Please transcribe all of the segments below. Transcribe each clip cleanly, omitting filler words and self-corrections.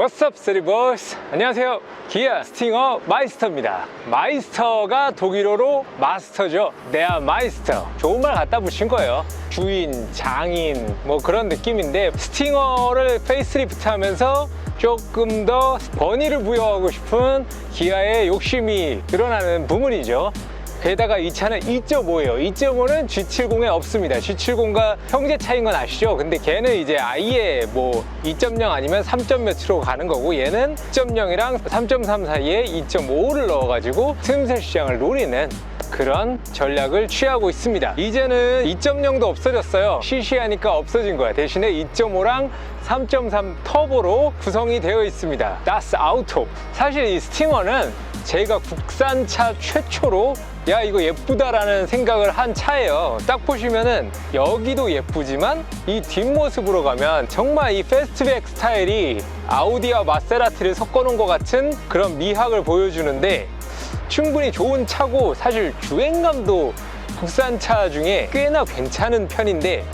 What's up, City Boys? 안녕하세요. 기아 스팅어 마이스터입니다. 마이스터가 독일어로 마스터죠. 데아 마이스터. 좋은 말 갖다 붙인 거예요. 주인, 장인, 뭐 그런 느낌인데 스팅어를 페이스리프트 하면서 조금 더 번의를 부여하고 싶은 기아의 욕심이 드러나는 부분이죠. 게다가 이 차는 2.5예요. 2.5는 G70에 없습니다. G70과 형제 차이인 건 아시죠? 근데 걔는 이제 아예 뭐 2.0 아니면 3점 몇으로 가는 거고, 얘는 2.0이랑 3.3 사이에 2.5를 넣어가지고 틈새 시장을 노리는 그런 전략을 취하고 있습니다. 이제는 2.0도 없어졌어요. 시시하니까 없어진 거야. 대신에 2.5랑 3.3 터보로 구성이 되어 있습니다. Das Auto. 사실 이 스팅어는 제가 국산차 최초로 야 이거 예쁘다라는 생각을 한 차예요. 딱 보시면은 여기도 예쁘지만 이 뒷모습으로 가면 정말 이 패스트백 스타일이 아우디와 마세라티를 섞어놓은 것 같은 그런 미학을 보여주는데, 충분히 좋은 차고 사실 주행감도 국산차 중에 꽤나 괜찮은 편인데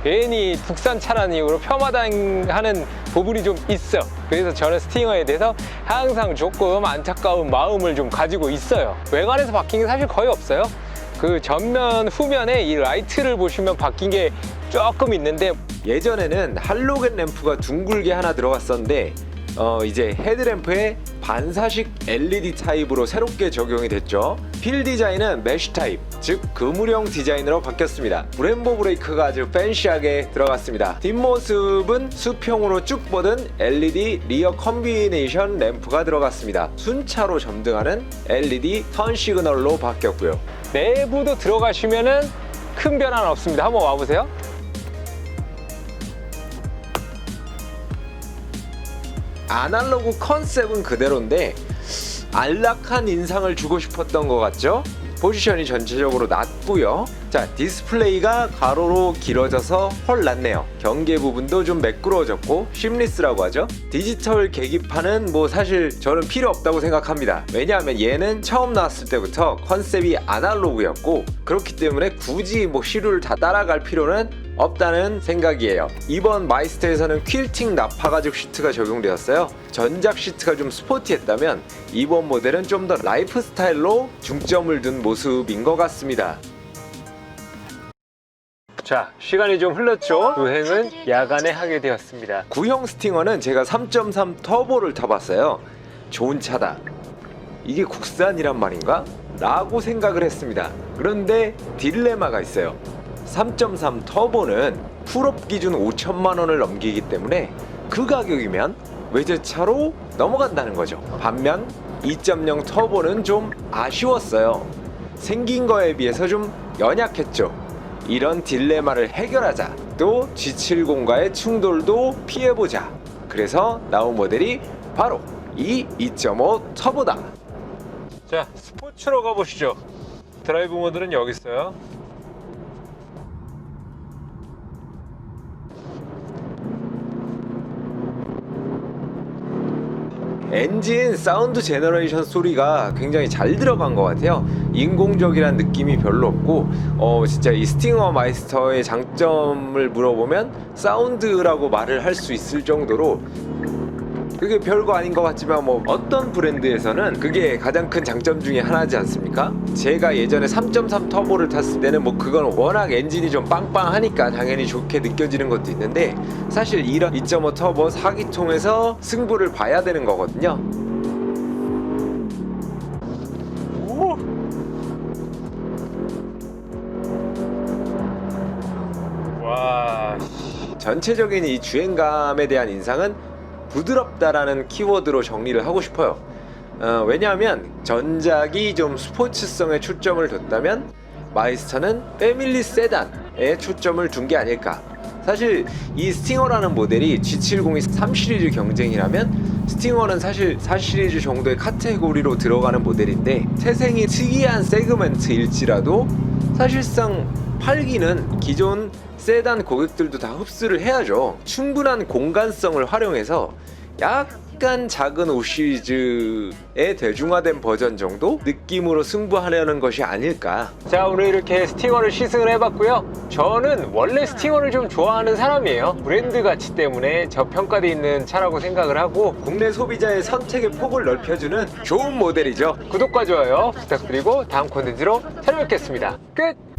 괜히 국산차라는 이유로 폄하당하는 부분이 좀 있어. 그래서 저는 스팅어에 대해서 항상 조금 안타까운 마음을 좀 가지고 있어요. 외관에서 바뀐 게 사실 거의 없어요. 그 전면 후면에 이 라이트를 보시면 바뀐 게 조금 있는데, 예전에는 할로겐 램프가 둥글게 하나 들어갔었는데 이제 헤드램프에 반사식 LED 타입으로 새롭게 적용이 됐죠. 휠 디자인은 메쉬 타입, 즉 그물형 디자인으로 바뀌었습니다. 브렘보 브레이크가 아주 팬시하게 들어갔습니다. 뒷모습은 수평으로 쭉 뻗은 LED 리어 컨비네이션 램프가 들어갔습니다. 순차로 점등하는 LED 턴 시그널로 바뀌었고요. 내부도 들어가시면은 큰 변화는 없습니다. 한번 와보세요. 아날로그 컨셉은 그대로인데 안락한 인상을 주고 싶었던 것 같죠? 포지션이 전체적으로 낮고요. 자, 디스플레이가 가로로 길어져서 헐 낮네요. 경계 부분도 좀 매끄러워졌고 심리스라고 하죠. 디지털 계기판은 뭐 사실 저는 필요 없다고 생각합니다. 왜냐하면 얘는 처음 나왔을 때부터 컨셉이 아날로그였고, 그렇기 때문에 굳이 뭐 시루를 다 따라갈 필요는 없다는 생각이에요. 이번 마이스터에서는 퀼팅 나파 가죽 시트가 적용되었어요. 전작 시트가 좀 스포티했다면 이번 모델은 좀 더 라이프 스타일로 중점을 둔 모습인 것 같습니다. 자, 시간이 좀 흘렀죠. 주행은 야간에 하게 되었습니다. 구형 스팅어는 제가 3.3 터보를 타봤어요. 좋은 차다, 이게 국산이란 말인가? 라고 생각을 했습니다. 그런데 딜레마가 있어요. 3.3 터보는 풀업 기준 5천만원을 넘기기 때문에 그 가격이면 외제차로 넘어간다는 거죠. 반면 2.0 터보는 좀 아쉬웠어요. 생긴 거에 비해서 좀 연약했죠. 이런 딜레마를 해결하자, 또 G70과의 충돌도 피해보자. 그래서 나온 모델이 바로 이 2.5 터보다. 자, 스포츠로 가보시죠. 드라이브 모드는 여기 있어요. 엔진 사운드 제너레이션 소리가 굉장히 잘 들어간 것 같아요. 인공적이란 느낌이 별로 없고, 진짜 이 스팅어 마이스터의 장점을 물어보면 사운드라고 말을 할 수 있을 정도로, 그게 별거 아닌 것 같지만 뭐 어떤 브랜드에서는 그게 가장 큰 장점 중에 하나지 않습니까? 제가 예전에 3.3 터보를 탔을 때는 뭐 그건 워낙 엔진이 좀 빵빵하니까 당연히 좋게 느껴지는 것도 있는데, 사실 이런 2.5 터보 4기통에서 승부를 봐야 되는 거거든요. 오! 와, 전체적인 이 주행감에 대한 인상은 부드럽다라는 키워드로 정리를 하고 싶어요. 왜냐하면 전작이 좀 스포츠성에 초점을 뒀다면 마이스터는 패밀리 세단에 초점을 둔 게 아닐까. 사실 이 스팅어라는 모델이 G70이 3시리즈 경쟁이라면 스팅어는 사실 4시리즈 정도의 카테고리로 들어가는 모델인데, 태생이 특이한 세그멘트일지라도 사실상 팔기는 기존 세단 고객들도 다 흡수를 해야죠. 충분한 공간성을 활용해서 약간 작은 5 시리즈의 대중화된 버전 정도 느낌으로 승부하려는 것이 아닐까. 자, 오늘 이렇게 스팅어를 시승을 해봤고요. 저는 원래 스팅어를 좀 좋아하는 사람이에요. 브랜드 가치 때문에 저평가돼 있는 차라고 생각을 하고, 국내 소비자의 선택의 폭을 넓혀주는 좋은 모델이죠. 구독과 좋아요 부탁드리고 다음 콘텐츠로 찾아뵙겠습니다. 끝!